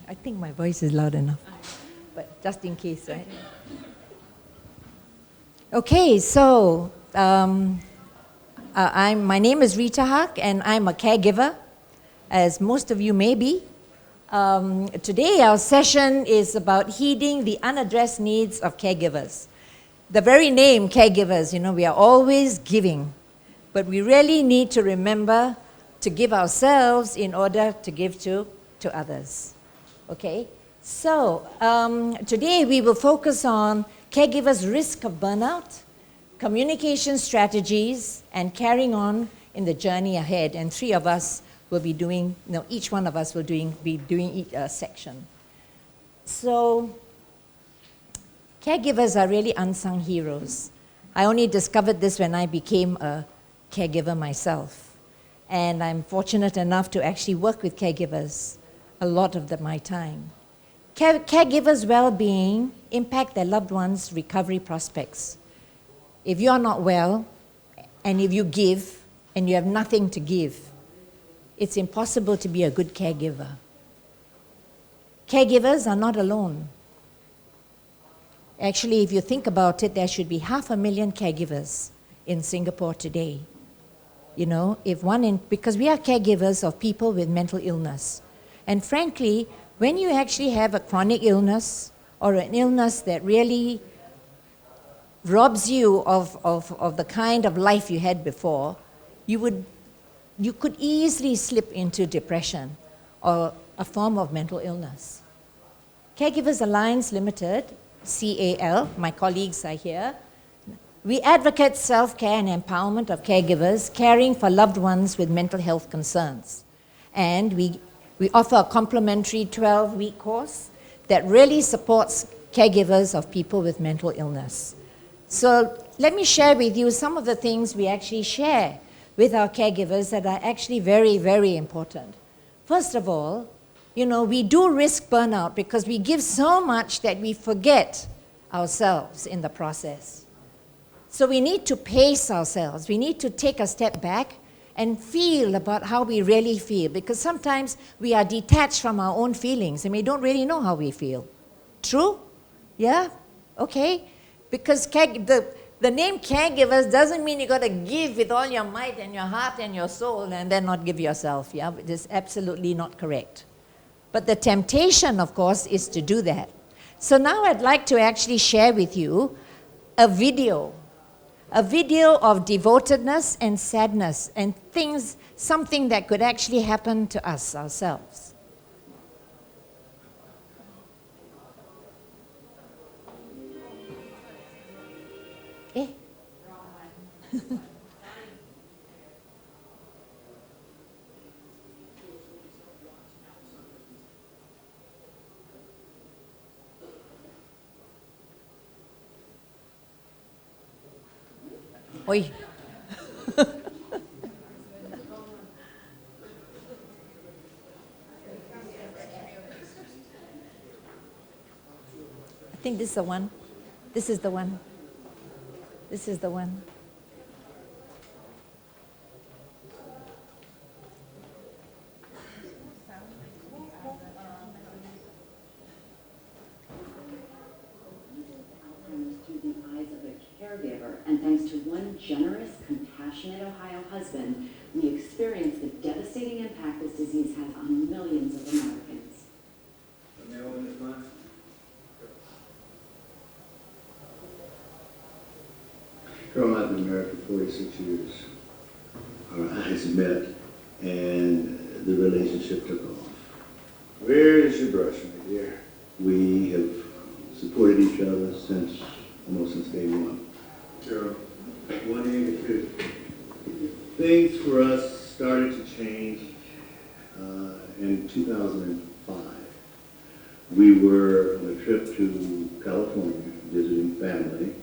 I think my voice is loud enough, but just in case, right? Okay, so my name is Rita Haque, and I'm a caregiver, as most of you may be. Today, our session is about heeding the unaddressed needs of caregivers. The very name, caregivers, we are always giving, but we really need to remember to give ourselves in order to give to others. Okay? So, today we will focus on caregivers' risk of burnout, communication strategies, and carrying on in the journey ahead. And three of us will be doing, each one of us will be doing each section. So, caregivers are really unsung heroes. I only discovered this when I became a caregiver myself. And I'm fortunate enough to actually work with caregivers a lot of my time. Caregivers' well-being impact their loved ones' recovery prospects. If you're not well, and if you give, and you have nothing to give, it's impossible to be a good caregiver. Caregivers are not alone. Actually, if you think about it, there should be 500,000 caregivers in Singapore today. Because we are caregivers of people with mental illness. And frankly, when you actually have a chronic illness or an illness that really robs you of the kind of life you had before, you could easily slip into depression or a form of mental illness. Caregivers Alliance Limited, CAL, my colleagues are here, we advocate self-care and empowerment of caregivers caring for loved ones with mental health concerns. And we offer a complimentary 12-week course that really supports caregivers of people with mental illness. So let me share with you some of the things we actually share with our caregivers that are actually very, very important. First of all, we do risk burnout because we give so much that we forget ourselves in the process. So we need to pace ourselves. We need to take a step back and feel about how we really feel, because sometimes we are detached from our own feelings and we don't really know how we feel. True? Yeah? Okay? Because the name caregivers doesn't mean you got to give with all your might and your heart and your soul and then not give yourself. Yeah? It is absolutely not correct. But the temptation, of course, is to do that. So now I'd like to actually share with you a video of devotedness and sadness and something that could actually happen to us ourselves. Eh? Oi. I think this is the one. This is the one. This is the one. Caregiver, and thanks to one generous, compassionate Ohio husband, we experience the devastating impact this disease has on millions of Americans. Girl, I've been married for 46 years. Our eyes met, and the relationship took off. Where is your brush, my dear? We have supported each other almost since day one. Teoh, 182. Things for us started to change in 2005. We were on a trip to California visiting family.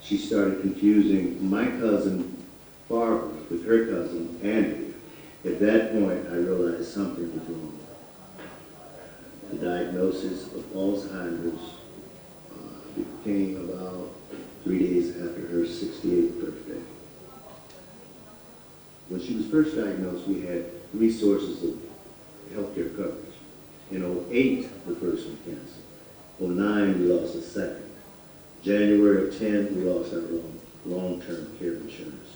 She started confusing my cousin Barbara with her cousin Andrea. At that point, I realized something was wrong. The diagnosis of Alzheimer's came about 3 days after her 68th birthday. When she was first diagnosed, we had 3 sources of healthcare coverage. In '08, the first one canceled. '09, we lost a second. January of '10, we lost our long-term care insurance.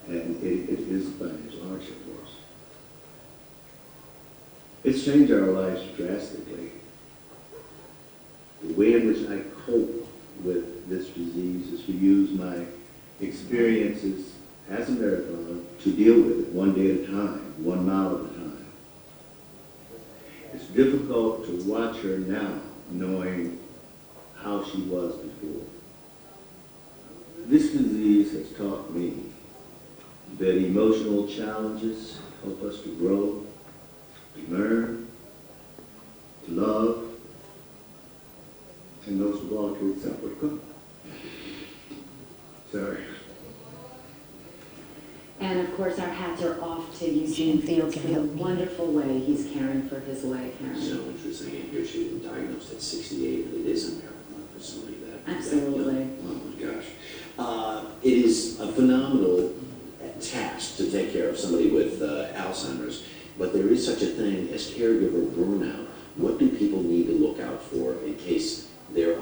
And it is a financial hardship for us. It's changed our lives drastically. The way in which I cope with this disease is to use my experiences as a marathon to deal with it one day at a time, 1 mile at a time. It's difficult to watch her now, knowing how she was before. This disease has taught me that emotional challenges help us to grow, to learn, to love, and most of all, to accept what comes. Sorry. And of course, our hats are off to Eugene Fields for the wonderful way he's caring for his wife, Karen. So interesting. And here she was diagnosed at 68. It is a marathon for somebody that. Absolutely. Oh my gosh. It is a phenomenal task to take care of somebody with Alzheimer's, but there is such a thing as caregiver burnout. What do people need to look out for in case they're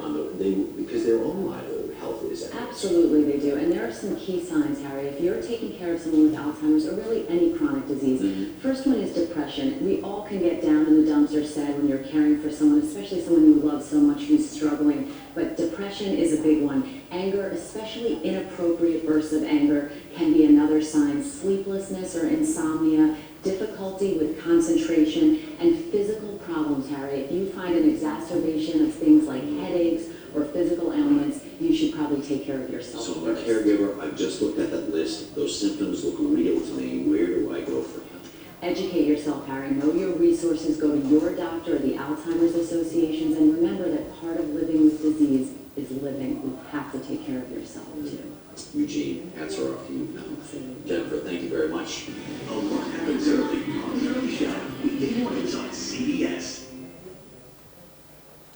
because their own health is at risk? Absolutely they do. And there are some key signs, Harry. If you're taking care of someone with Alzheimer's or really any chronic disease, first one is depression. We all can get down in the dumps or sad when you're caring for someone, especially someone you love so much who's struggling. But depression is a big one. Anger, especially inappropriate bursts of anger, can be another sign. Sleeplessness or insomnia, difficulty with concentration, and physical problems, Harry. If you find an exacerbation of things like headaches or physical ailments, you should probably take care of yourself So I'm a first. caregiver. I've just looked at that list. Those symptoms look real to me. Where do I go for help? Educate yourself, Harry. Know your resources. Go to your doctor or the Alzheimer's associations. And remember that part of living with disease is living. You have to take care of yourself, too. Eugene, hats are off to you now. Absolutely. Jennifer, thank you very much. Oh, what happens early on the early show? Weekday mornings on CBS.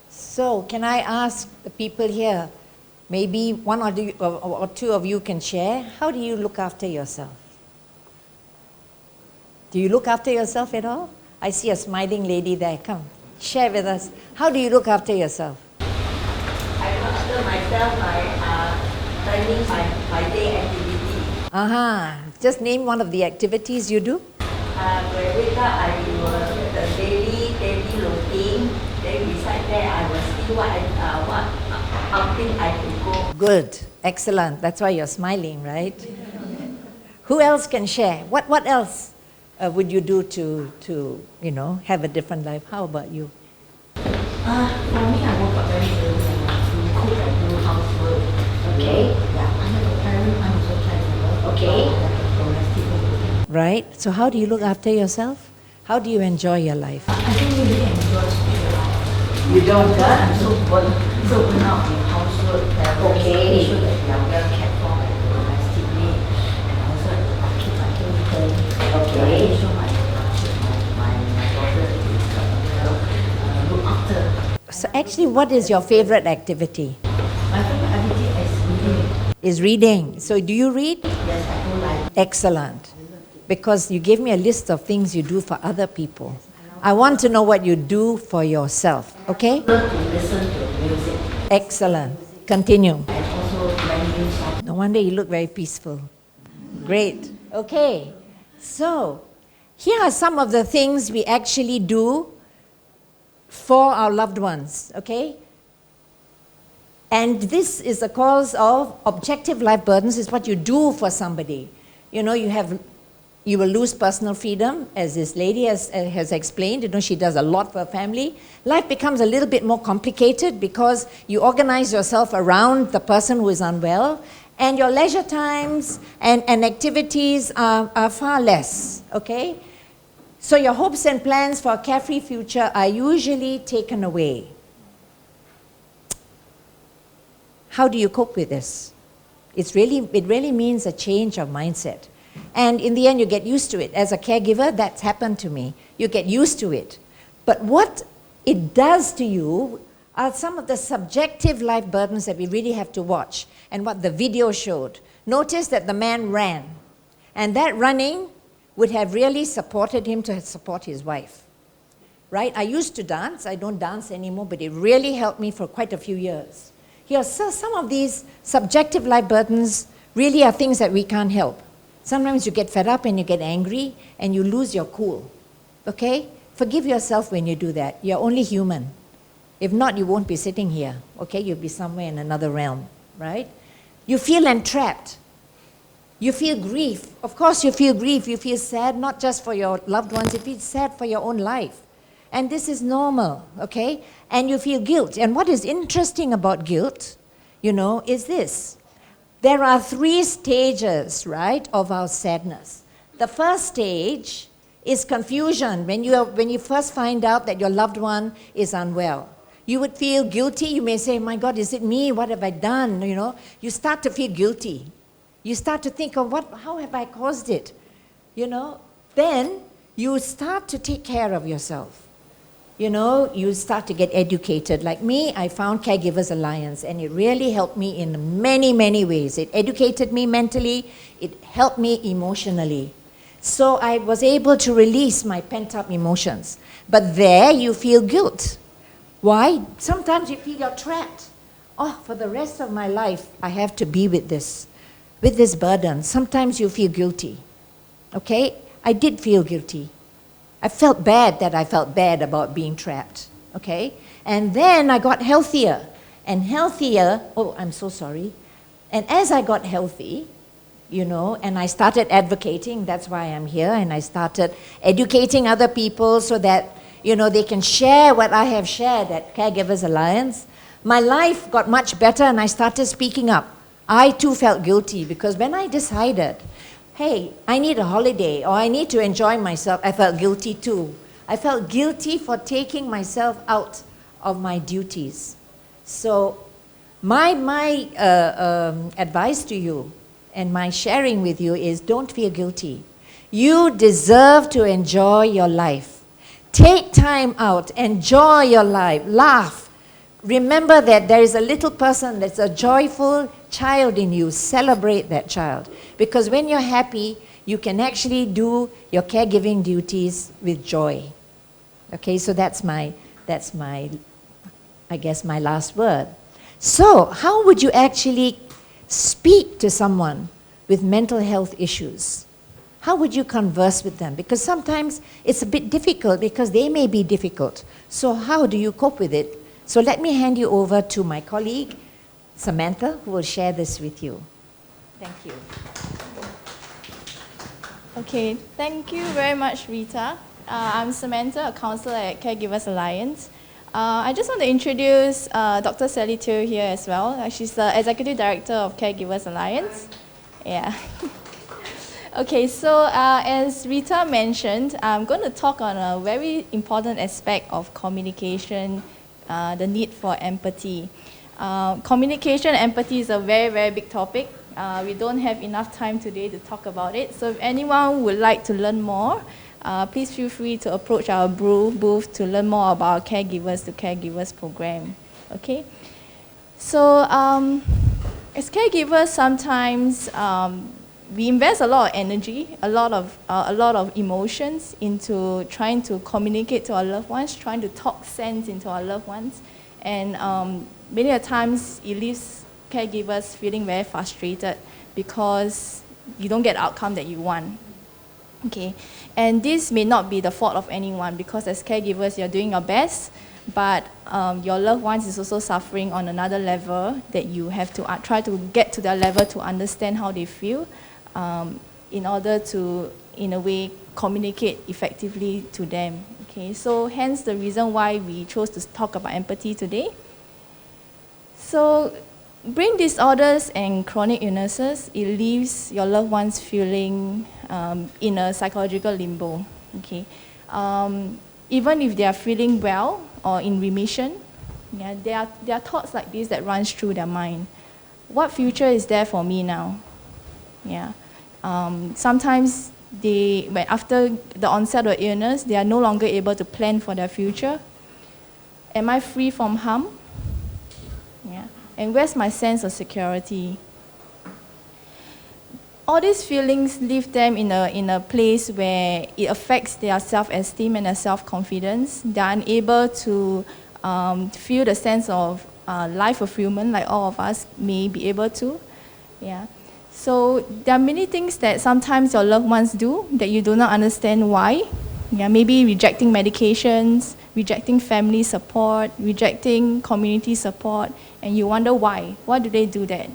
So, can I ask the people here, maybe one or two of you can share, how do you look after yourself? Do you look after yourself at all? I see a smiling lady there. Come, share with us. How do you look after yourself? I look after myself by planning my day activity. Just name one of the activities you do. When I wake up, I will do the daily routine. Then beside that, I will see what outing I can go. Good, excellent. That's why you're smiling, right? Who else can share? What else would you do to have a different life? How about you? For me, I woke up very early to cook and do housework. Okay. Yeah, I have a parent. I'm also caregiver. Okay. I have a domestic work. Right? So how do you look after yourself? How do you enjoy your life? I don't really enjoy social life. You don't, I'm so burnt out with housework. Okay. Make sure that they are well cared for by the domestic maid. And also keep my home home. Okay. Make sure my daughter is look after. So actually, what is your favorite activity? My favorite activity is reading. Is reading. So do you read? Yes, I do like. Excellent. Because you gave me a list of things you do for other people. I want to know what you do for yourself, okay? Learn to listen to music Excellent. Continue. and also learn new songs. No wonder you look very peaceful. Great. Okay. So, here are some of the things we actually do for our loved ones, okay? And this is the cause of objective life burdens, is what you do for somebody. You know, you will lose personal freedom, as this lady has explained. You know, she does a lot for her family. Life becomes a little bit more complicated because you organize yourself around the person who is unwell, and your leisure times and activities are far less, okay? So your hopes and plans for a carefree future are usually taken away. How do you cope with this? It really means a change of mindset. And in the end, you get used to it. As a caregiver, that's happened to me. You get used to it. But what it does to you are some of the subjective life burdens that we really have to watch, and what the video showed. Notice that the man ran. And that running would have really supported him to support his wife. right? I used to dance. I don't dance anymore, but it really helped me for quite a few years. Here, so some of these subjective life burdens really are things that we can't help. Sometimes you get fed up and you get angry and you lose your cool, okay? Forgive yourself when you do that. You're only human. If not, you won't be sitting here, okay? You'll be somewhere in another realm, right? You feel entrapped. You feel grief. Of course you feel grief. You feel sad, not just for your loved ones, you feel sad for your own life. And this is normal, okay? And you feel guilt. And what is interesting about guilt, is this. There are 3 stages, right, of our sadness. The first stage is confusion. When you first find out that your loved one is unwell, you would feel guilty. You may say, my God, is it me? What have I done? You start to feel guilty. You start to think of how have I caused it? Then you start to take care of yourself. You start to get educated. Like me, I found Caregivers Alliance, and it really helped me in many, many ways. It educated me mentally. It helped me emotionally. So I was able to release my pent-up emotions. But there you feel guilt. Why? Sometimes you feel you're trapped. Oh, for the rest of my life, I have to be with this burden. Sometimes you feel guilty. Okay? I did feel guilty. I felt bad about being trapped. Okay? And then I got healthier. And I'm so sorry. And as I got healthy, and I started advocating, that's why I'm here, and I started educating other people so that, they can share what I have shared at Caregivers Alliance. My life got much better and I started speaking up. I too felt guilty because when I decided, hey, I need a holiday or I need to enjoy myself, I felt guilty too. I felt guilty for taking myself out of my duties. So my advice to you and my sharing with you is don't feel guilty. You deserve to enjoy your life. Take time out, enjoy your life, laugh. Remember that there is a little person that's a joyful child in you. Celebrate that child. Because when you're happy, you can actually do your caregiving duties with joy. Okay, so that's my last word. So, how would you actually speak to someone with mental health issues? How would you converse with them? Because sometimes it's a bit difficult because they may be difficult. So how do you cope with it? So let me hand you over to my colleague, Samantha, who will share this with you. Thank you. Okay, thank you very much, Rita. I'm Samantha, a counselor at Caregivers Alliance. I just want to introduce Dr. Sally Teoh here as well. She's the Executive Director of Caregivers Alliance. Yeah. Okay, so as Rita mentioned, I'm going to talk on a very important aspect of communication, the need for empathy. Communication and empathy is a very, very big topic. We don't have enough time today to talk about it. So if anyone would like to learn more, please feel free to approach our booth to learn more about Caregivers to Caregivers program. Okay? So as caregivers, sometimes we invest a lot of energy, a lot of emotions into trying to communicate to our loved ones, trying to talk sense into our loved ones. And many a times it leaves caregivers feeling very frustrated because you don't get the outcome that you want. Okay, and this may not be the fault of anyone because as caregivers you're doing your best, but your loved ones is also suffering on another level that you have to try to get to their level to understand how they feel in order to, in a way, communicate effectively to them. Okay, so hence the reason why we chose to talk about empathy today. So brain disorders and chronic illnesses, it leaves your loved ones feeling in a psychological limbo. Okay, even if they are feeling well or in remission, yeah, there are thoughts like this that runs through their mind. What future is there for me now? Yeah, sometimes after the onset of illness, they are no longer able to plan for their future. Am I free from harm? Yeah. And where's my sense of security? all these feelings leave them in a place where it affects their self-esteem and their self-confidence. They're unable to feel the sense of life fulfillment like all of us may be able to. Yeah. So there are many things that sometimes your loved ones do that you do not understand why. Yeah, maybe rejecting medications, rejecting family support, rejecting community support, and you wonder why. Why do they do that?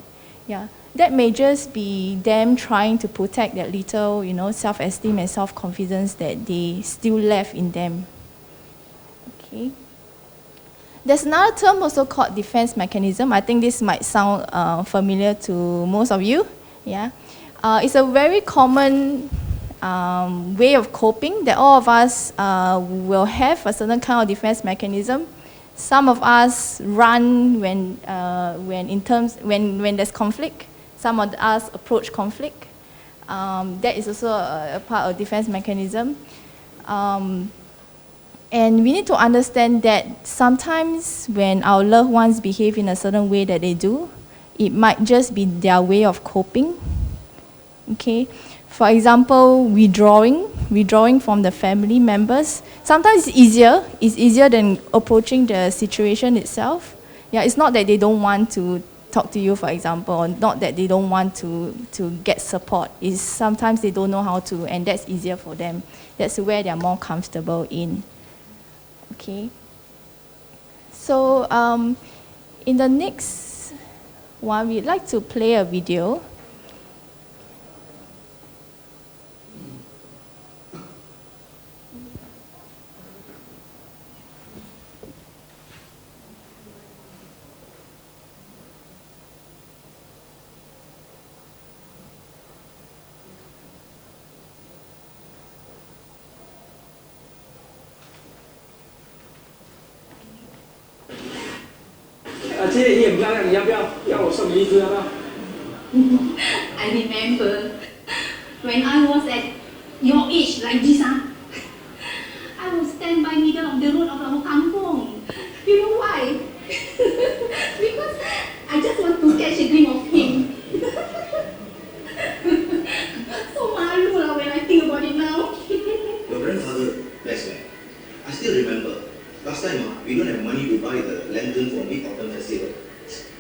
Yeah. That may just be them trying to protect that little, self-esteem and self-confidence that they still left in them. Okay. There's another term also called defense mechanism. I think this might sound familiar to most of you. Yeah. It's a very common way of coping that all of us will have a certain kind of defense mechanism. Some of us run when there's conflict. Some of us approach conflict. That is also a part of defense mechanism. And we need to understand that sometimes when our loved ones behave in a certain way that they do, it might just be their way of coping. Okay? For example, withdrawing from the family members. Sometimes it's easier than approaching the situation itself. Yeah, it's not that they don't want to talk to you, for example, or not that they don't want to get support. It's sometimes they don't know how to, and that's easier for them. That's where they're more comfortable in. Okay. So in the next one, we'd like to play a video. I remember when I was at your age like this, I would stand by middle of the road of our kampung. You know why? Because I just want to catch a glimpse of him. So malu lah when I think about it now. Your grandfather, that's right. I still remember. Last time, we don't have money to buy the lantern for Mid-Autumn Festival.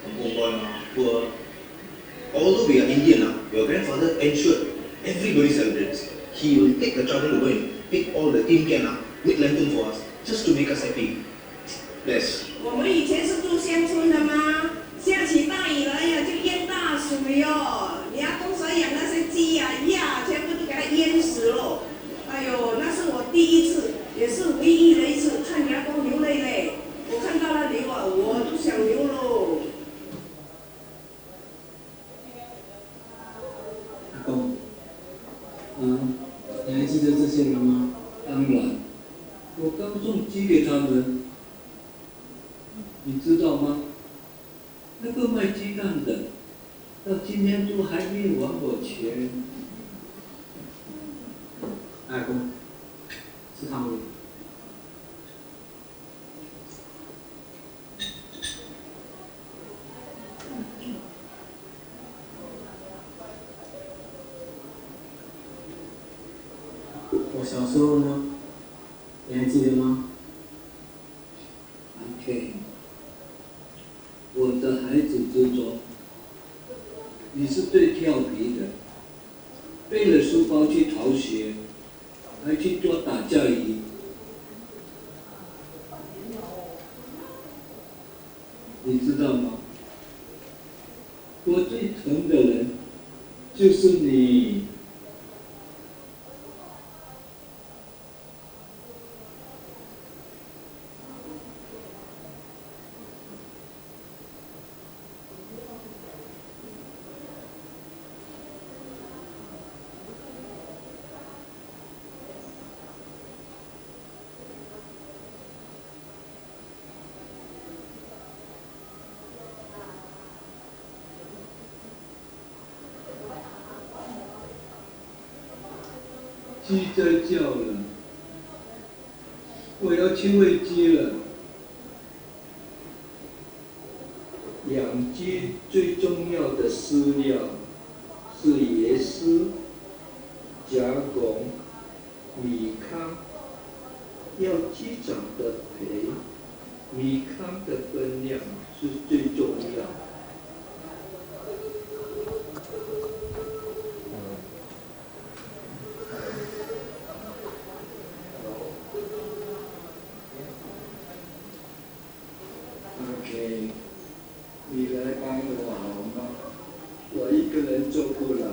Kampung boy, poor. Although we are Indian, your grandfather ensured everybody celebrates. He will take the trouble to go and pick all the tin can with lantern for us, just to make us happy. Bless. 我们以前是住乡村的吗？下起大雨来呀，就淹大水哦。你阿公所养那些鸡呀、鸭，全部都给它淹死了。哎呦，那是我第一次，也是唯一的一次看你阿公流泪嘞。我看到他流啊，我都想流喽。阿公，你还记得这些人吗？当然，我刚送鸡给他们。你知道吗？那个卖鸡蛋的，到今天都还没有还我钱。阿公，是他们。我小时候呢，你还记得吗 ？OK。我的孩子之中，你是最调皮的，背了书包去逃学，还去捉打架鱼。你知道吗？我最疼的人就是你。鸡在叫了，我要去喂鸡了。养鸡最重要的饲料是耶稣加工米糠，要机长的陪，米糠的分量是最重要。OK， 你来帮我好吗？我一个人做不来。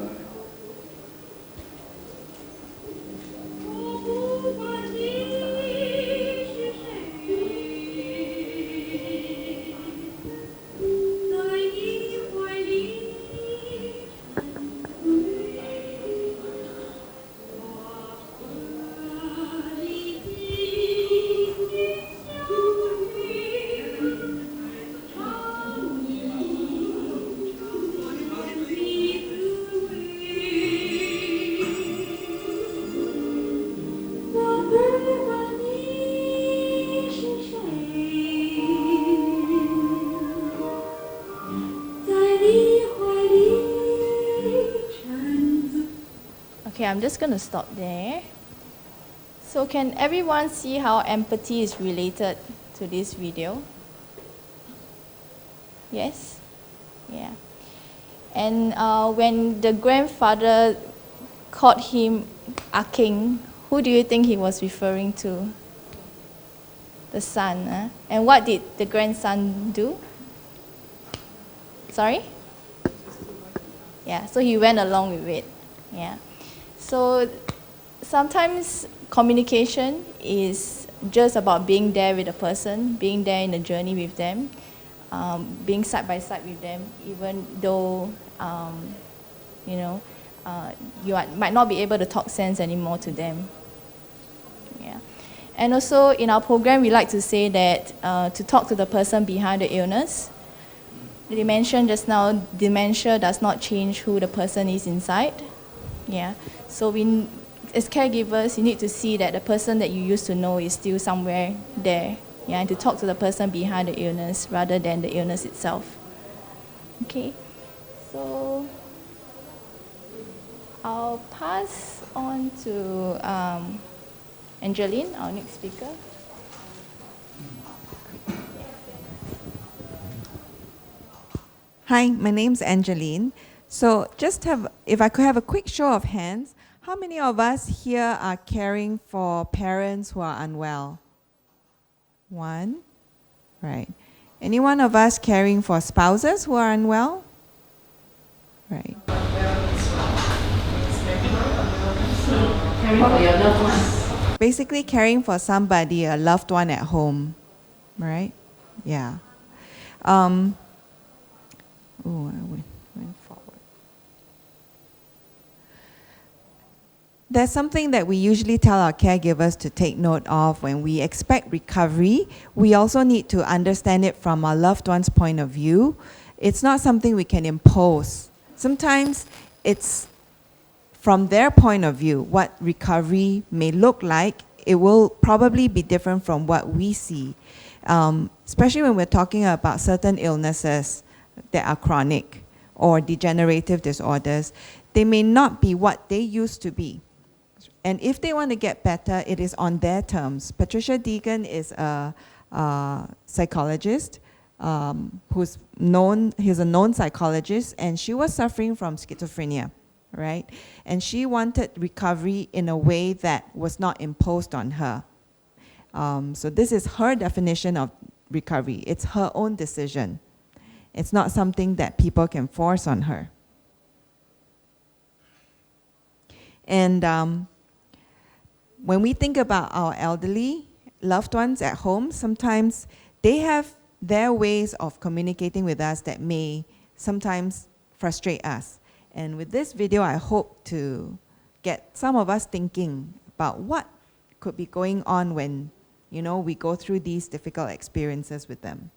Okay, I'm just going to stop there. So can everyone see how empathy is related to this video? Yes? Yeah. And when the grandfather called him Haque, who do you think he was referring to? The son. And what did the grandson do? Sorry? Yeah, so he went along with it. Yeah. So sometimes communication is just about being there with a person, being there in the journey with them, being side by side with them, even though you might not be able to talk sense anymore to them. Yeah. And also in our program, we like to say that to talk to the person behind the illness. They mentioned just now, dementia does not change who the person is inside. Yeah. So as caregivers, you need to see that the person that you used to know is still somewhere there. Yeah, and to talk to the person behind the illness rather than the illness itself. Okay. So I'll pass on to Angeline, our next speaker. Hi, my name's Angeline. So if I could have a quick show of hands, how many of us here are caring for parents who are unwell? One. Right. Any one of us caring for spouses who are unwell? Right. Caring for your loved ones. Basically caring for somebody, a loved one at home. Right? Yeah. I went forward. There's something that we usually tell our caregivers to take note of when we expect recovery. We also need to understand it from our loved one's point of view. It's not something we can impose. Sometimes it's from their point of view, what recovery may look like. It will probably be different from what we see, especially when we're talking about certain illnesses that are chronic or degenerative disorders. They may not be what they used to be. And if they want to get better, it is on their terms. Patricia Deegan is a psychologist he's a known psychologist, and she was suffering from schizophrenia, right? And she wanted recovery in a way that was not imposed on her. So this is her definition of recovery. It's her own decision. It's not something that people can force on her. And when we think about our elderly loved ones at home, sometimes they have their ways of communicating with us that may sometimes frustrate us. And with this video, I hope to get some of us thinking about what could be going on when, we go through these difficult experiences with them.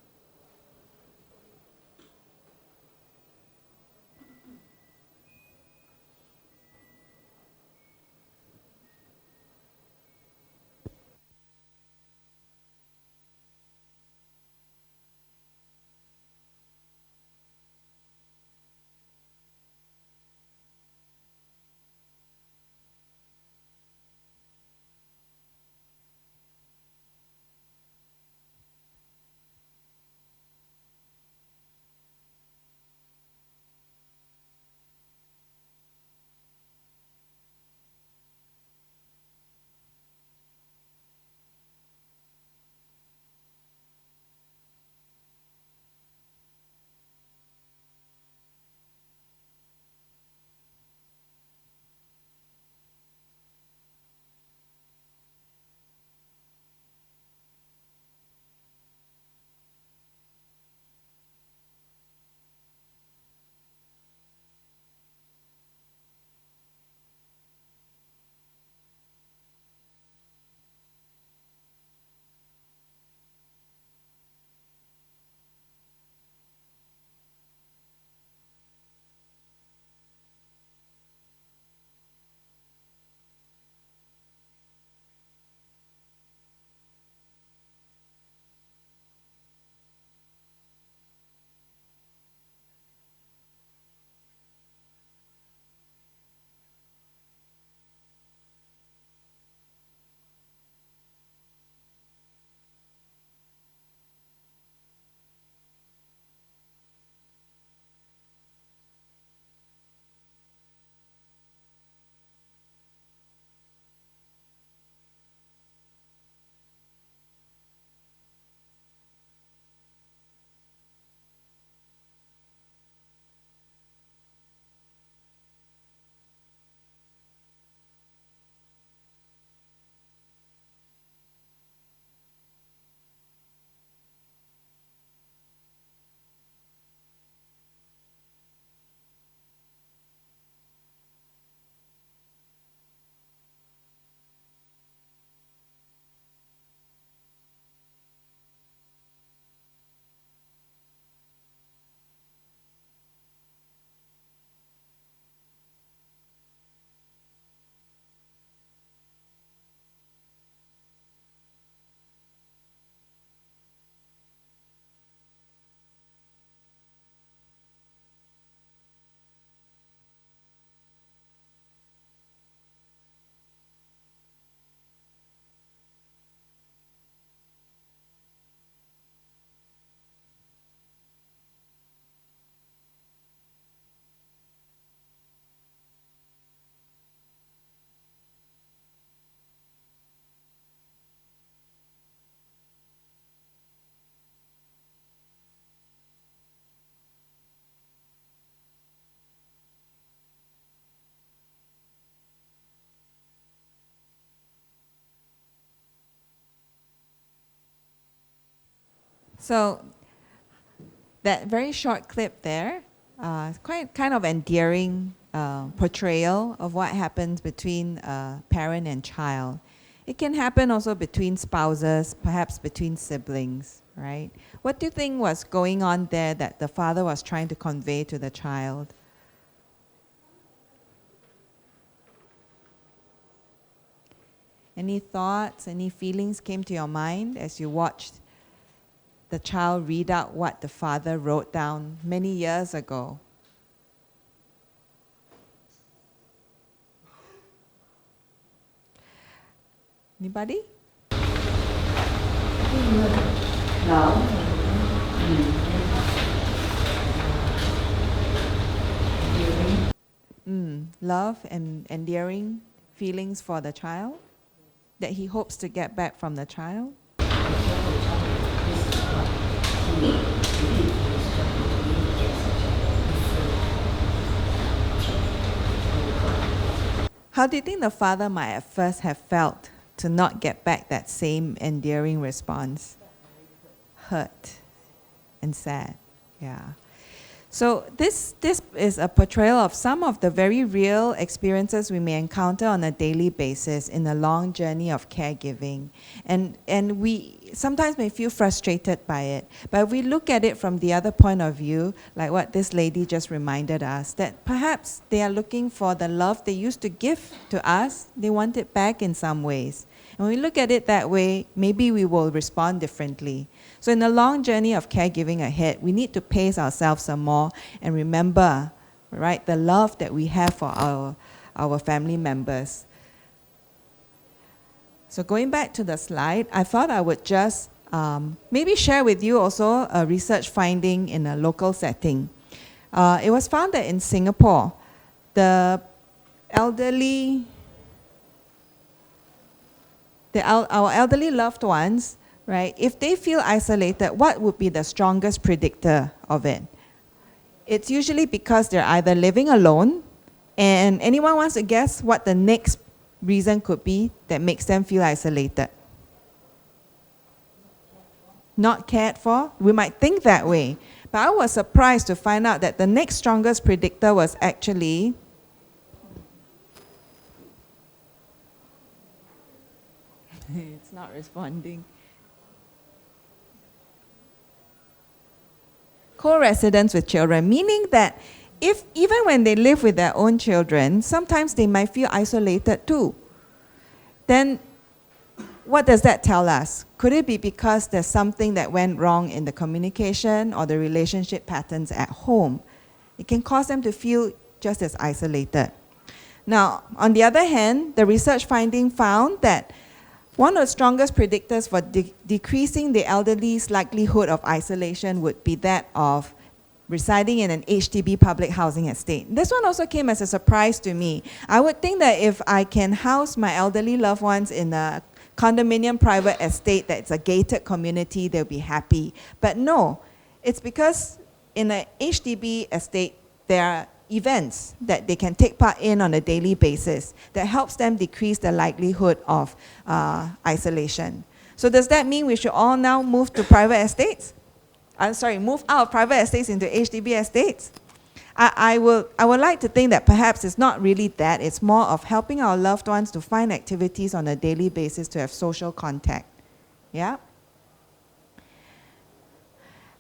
So that very short clip there, quite kind of endearing portrayal of what happens between parent and child. It can happen also between spouses, perhaps between siblings, right? What do you think was going on there that the father was trying to convey to the child? Any thoughts, any feelings came to your mind as you watched the child read out what the father wrote down many years ago? Anybody? Love and endearing feelings for the child that he hopes to get back from the child. How do you think the father might at first have felt to not get back that same endearing response? Hurt and sad, yeah. So this is a portrayal of some of the very real experiences we may encounter on a daily basis in the long journey of caregiving. And we sometimes may feel frustrated by it. But if we look at it from the other point of view, like what this lady just reminded us, that perhaps they are looking for the love they used to give to us, they want it back in some ways. And when we look at it that way, maybe we will respond differently. So in the long journey of caregiving ahead, we need to pace ourselves some more and remember, right, the love that we have for our family members. So going back to the slide, I thought I would just maybe share with you also a research finding in a local setting. It was found that in Singapore, our elderly loved ones, right, if they feel isolated, what would be the strongest predictor of it? It's usually because they're either living alone, and anyone wants to guess what the next reason could be that makes them feel isolated? Not cared for? We might think that way. But I was surprised to find out that the next strongest predictor was actually it's not responding. Co-residents with children, meaning that if even when they live with their own children, sometimes they might feel isolated too. Then what does that tell us? Could it be because there's something that went wrong in the communication or the relationship patterns at home? It can cause them to feel just as isolated. Now, on the other hand, the research finding found that one of the strongest predictors for decreasing the elderly's likelihood of isolation would be that of residing in an HDB public housing estate. This one also came as a surprise to me. I would think that if I can house my elderly loved ones in a condominium private estate that's a gated community, they'll be happy. But no, it's because in an HDB estate, there are events that they can take part in on a daily basis that helps them decrease the likelihood of isolation. So does that mean we should all now move to private estates? Move out of private estates into HDB estates? I would like to think that perhaps it's not really that. It's more of helping our loved ones to find activities on a daily basis to have social contact. Yeah?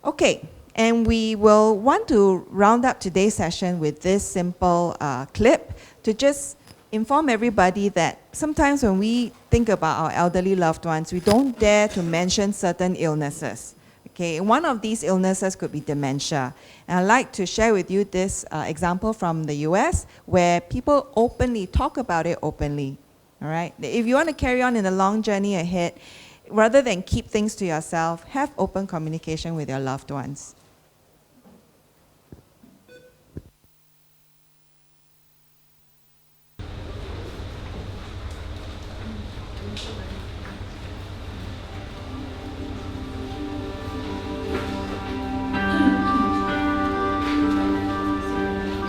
Okay. And we will want to round up today's session with this simple clip to just inform everybody that sometimes when we think about our elderly loved ones, we don't dare to mention certain illnesses. Okay, one of these illnesses could be dementia. And I'd like to share with you this example from the US where people openly talk about it openly. All right, if you want to carry on in the long journey ahead, rather than keep things to yourself, have open communication with your loved ones.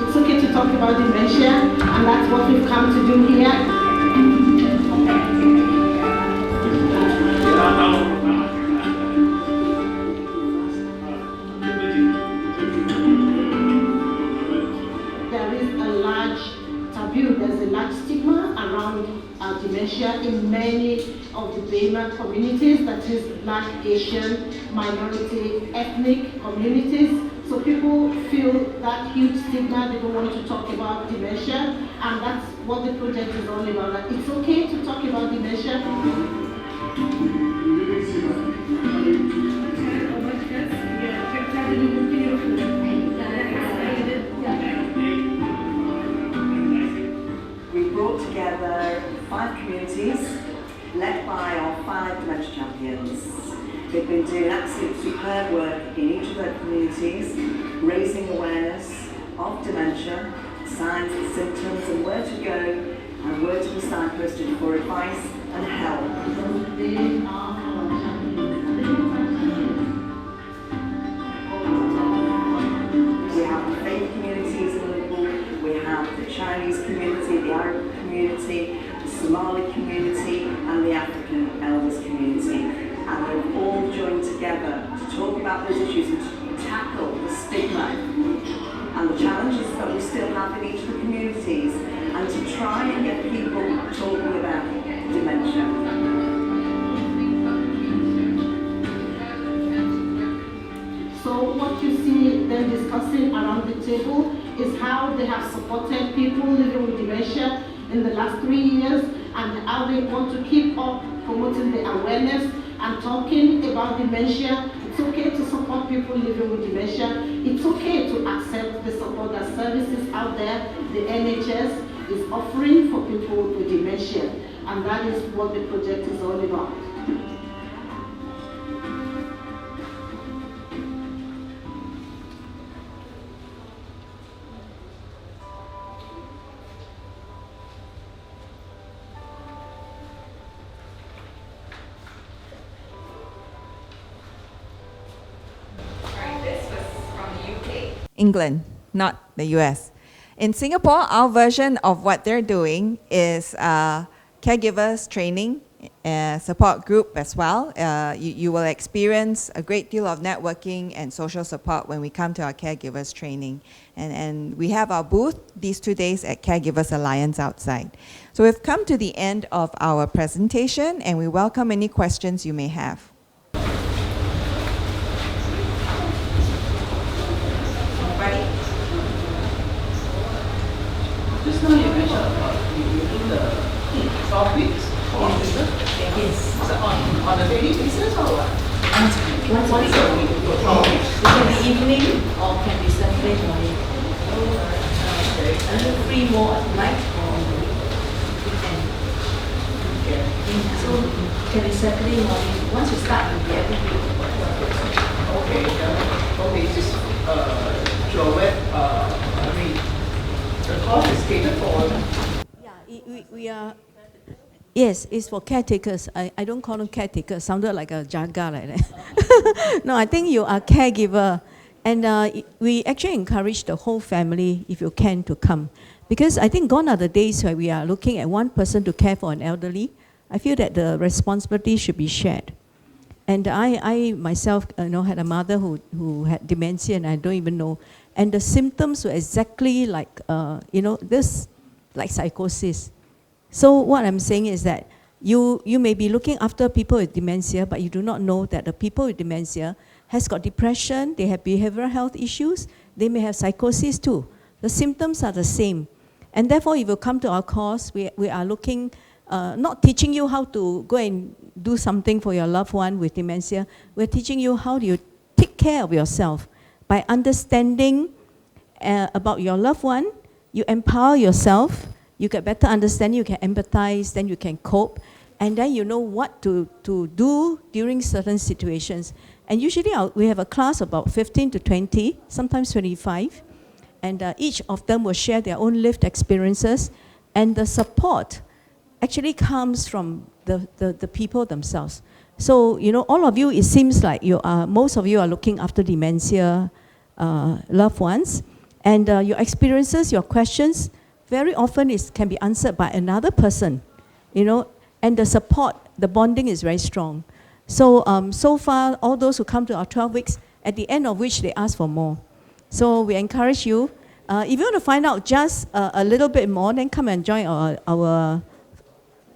It's okay to talk about dementia, and that's what we've come to do here. around dementia in many of the Burma communities, that is Black, Asian, minority, ethnic communities. So people feel that huge stigma, they don't want to talk about dementia, and that's what the project is all about. That it's okay to talk about dementia. We brought together 5 communities led by our 5 dementia champions. They've been doing absolute superb work in each of their communities, raising awareness of dementia, signs and symptoms, and where to go, and where to be signposted for advice and help. We have the faith communities in Liverpool, we have the Chinese community, the Arab community, the Somali community, and the African elders community. And they've all joined together to talk about those issues and to tackle the stigma and the challenges that we still have in each of the communities, and to try and get people talking about dementia. So what you see them discussing around the table is how they have supported people living with dementia in the last 3 years, and how they want to keep up promoting the awareness and talking about dementia. It's okay to support people living with dementia. It's okay to accept the support that services out there, the NHS is offering for people with dementia. And that is what the project is all about. England, not the US. In Singapore, our version of what they're doing is caregivers training, support group as well. You will experience a great deal of networking and social support when we come to our caregivers training. And we have our booth these 2 days at Caregivers Alliance outside. So we've come to the end of our presentation, and we welcome any questions you may have. Just now you mentioned about you do the 12 weeks for officers? Yes. So on a daily basis or what? Once a week. For 12 weeks. It can be evening or can be Saturday morning. And then 3 more at night or on the weekend. Okay. So it can be Saturday morning. Once you start, you'll be every week. Okay, yeah. Okay, just Joette, I mean, the cost is catered for. Yeah, we are. Yes, it's for caretakers. I don't call them caretakers. Sounded like a jaga like that. No, I think you are caregiver, and we actually encourage the whole family, if you can, to come, because I think gone are the days where we are looking at one person to care for an elderly. I feel that the responsibility should be shared. And I myself, had a mother who had dementia, and I don't even know. And the symptoms were exactly like, this, like psychosis. So what I'm saying is that you may be looking after people with dementia, but you do not know that the people with dementia has got depression, they have behavioral health issues, they may have psychosis too. The symptoms are the same. And therefore, if you come to our course, we are looking, not teaching you how to go and do something for your loved one with dementia. We're teaching you how do you take care of yourself. By understanding about your loved one, you empower yourself, you get better understanding, you can empathize, then you can cope, and then you know what to do during certain situations. And usually we have a class about 15 to 20, sometimes 25, and each of them will share their own lived experiences, and the support actually comes from the people themselves. So, all of you, it seems like most of you are looking after dementia loved ones, and your experiences, your questions, very often can be answered by another person, and the support, the bonding is very strong. So, so far, all those who come to our 12 weeks, at the end of which they ask for more. So we encourage you, if you want to find out just a little bit more, then come and join our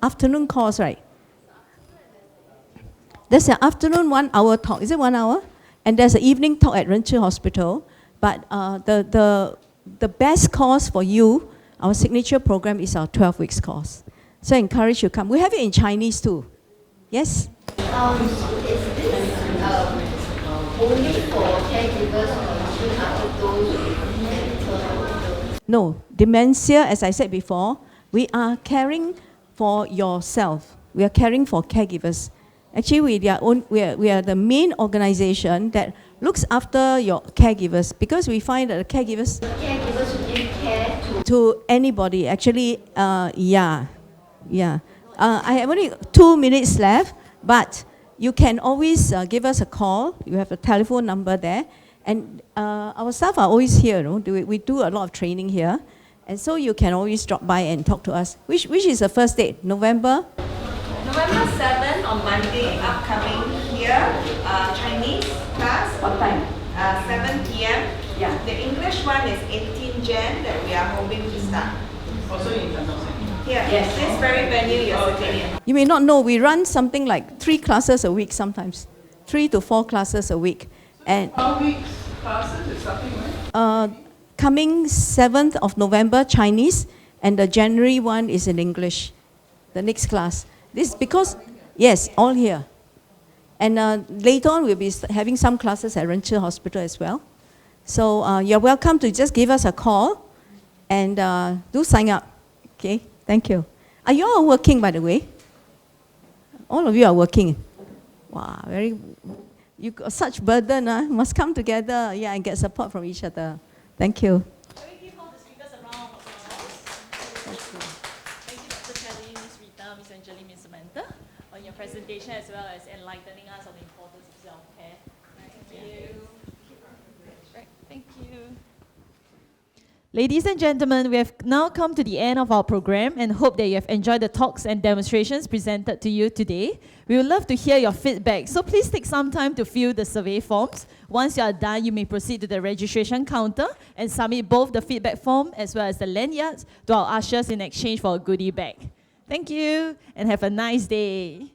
afternoon course, right? There's an afternoon 1 hour talk. Is it 1 hour? And there's an evening talk at Renchi Hospital. But the best course for you, our signature program, is our 12 weeks course. So I encourage you to come. We have it in Chinese too. Yes? Is this only for caregivers or looking after those with mental? No, dementia, as I said before, we are caring for yourself. We are caring for caregivers. Actually, we are the main organization that looks after your caregivers, because we find that the caregivers Caregivers who give care to anybody. Actually, yeah. I have only 2 minutes left, but you can always give us a call. You have a telephone number there. And our staff are always here. You know? We do a lot of training here. And so you can always drop by and talk to us. Which is the first date? November 7 on Monday, upcoming here, Chinese class. What time? 7 p.m. Yeah. The English one is 18 Jan that we are hoping to start. Also in Tanjong. Here, yes, this very venue you're sitting in. You may not know, we run something like 3 classes a week sometimes. 3 to 4 classes a week. And How weeks classes is starting when? coming 7th of November, Chinese, and the January one is in English, the next class. This because, yes, all here. And later on, we'll be having some classes at Renchi Hospital as well. So you're welcome to just give us a call and do sign up. Okay, thank you. Are you all working, by the way? All of you are working. Wow, you got such burden, must come together, yeah, and get support from each other. Thank you. Can we give all the speakers a round of applause? Thank you, Dr. Kelly, Ms. Rita, Ms. Angeline, Ms. Samantha, on your presentation as well as enlightening us on the importance of self-care. Thank you. Right, thank you. Ladies and gentlemen, we have now come to the end of our program and hope that you have enjoyed the talks and demonstrations presented to you today. We would love to hear your feedback, so please take some time to fill the survey forms. Once you are done, you may proceed to the registration counter and submit both the feedback form as well as the lanyards to our ushers in exchange for a goodie bag. Thank you and have a nice day.